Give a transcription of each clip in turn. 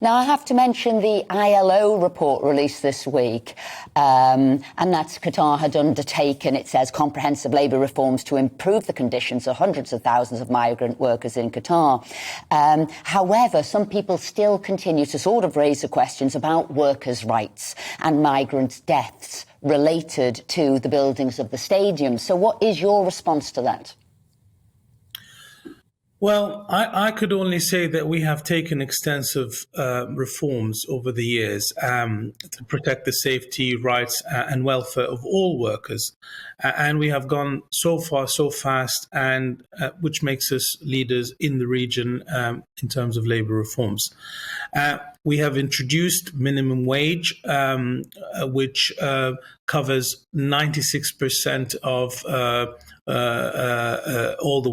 Now, I have to mention the ILO report released this week, and that's Qatar had undertaken, it says, comprehensive labour reforms to improve the conditions of hundreds of thousands of migrant workers in Qatar. However, some people still continue to sort of raise the questions about workers' rights and migrant deaths related to the buildings of the stadium. So what is your response to that? Well, I could only say that we have taken extensive reforms over the years to protect the safety, rights and welfare of all workers. And we have gone so far, so fast, and which makes us leaders in the region in terms of labour reforms. We have introduced minimum wage, which covers 96% of all the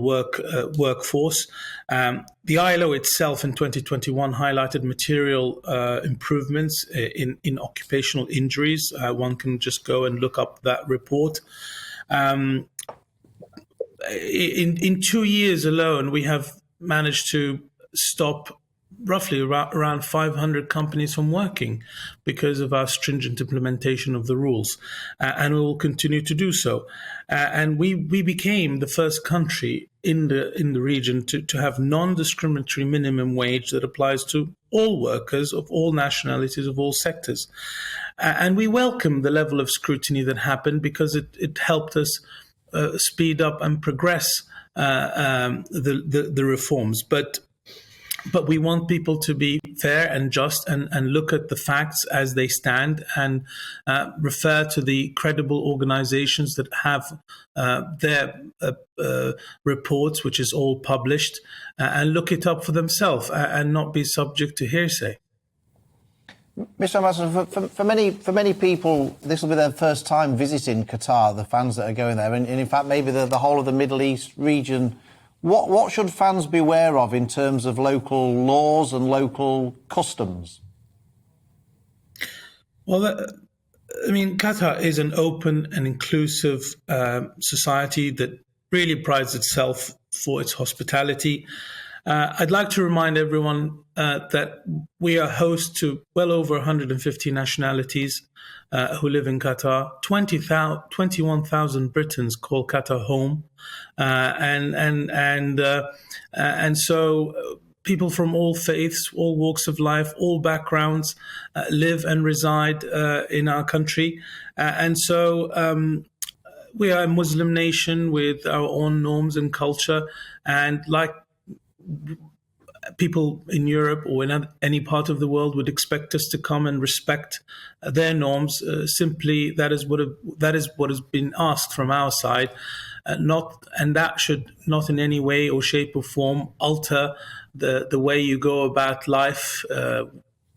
workforce. The ILO itself in 2021 highlighted material improvements in occupational injuries. One can just go and look up that report. In 2 years alone, we have managed to stop roughly around 500 companies from working because of our stringent implementation of the rules, and we will continue to do so. And we became the first country in the region to have non-discriminatory minimum wage that applies to all workers of all nationalities, of all sectors. And we welcome the level of scrutiny that happened because it helped us speed up and progress the reforms. But we want people to be fair and just and look at the facts as they stand and refer to the credible organizations that have their reports, which is all published, and look it up for themselves and not be subject to hearsay. Mr. Ambassador, for many people, this will be their first time visiting Qatar, the fans that are going there, and in fact maybe the whole of the Middle East region. What should fans be aware of in terms of local laws and local customs? Well, Qatar is an open and inclusive society that really prides itself for its hospitality. I'd like to remind everyone that we are host to well over 150 nationalities who live in Qatar. 21,000 Britons call Qatar home, and so people from all faiths, all walks of life, all backgrounds live and reside in our country, and so we are a Muslim nation with our own norms and culture, and like people in Europe or in any part of the world would expect us to come and respect their norms. Simply, that is what has been asked from our side, and that should not in any way or shape or form alter the way you go about life,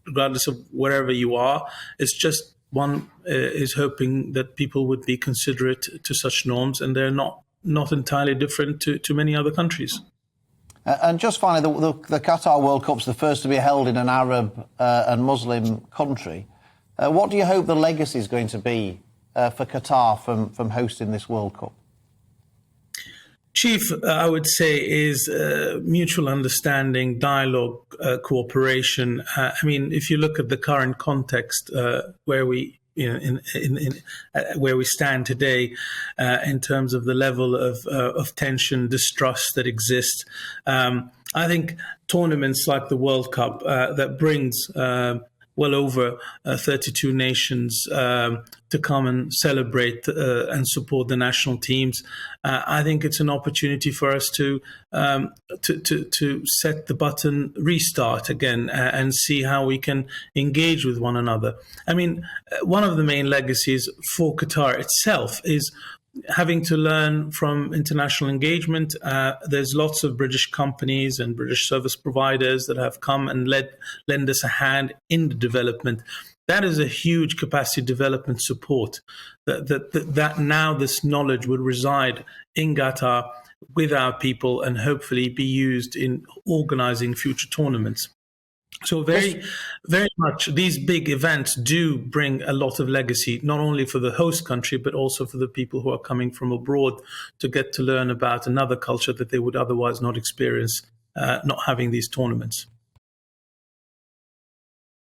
regardless of wherever you are. It's just one is hoping that people would be considerate to such norms, and they're not entirely different to many other countries. And just finally, the Qatar World Cup's the first to be held in an Arab and Muslim country. What do you hope the legacy is going to be for Qatar from hosting this World Cup? Chief, I would say, is mutual understanding, dialogue, cooperation. If you look at the current context where we where we stand today, in terms of the level of tension, distrust that exists, I think tournaments like the World Cup that brings well over 32 nations to come and celebrate and support the national teams. I think it's an opportunity for us to set the button restart again and see how we can engage with one another. One of the main legacies for Qatar itself is having to learn from international engagement. There's lots of British companies and British service providers that have come and lend us a hand in the development. That is a huge capacity development support that now this knowledge would reside in Qatar with our people and hopefully be used in organizing future tournaments. So very, very much these big events do bring a lot of legacy, not only for the host country, but also for the people who are coming from abroad to get to learn about another culture that they would otherwise not experience, not having these tournaments.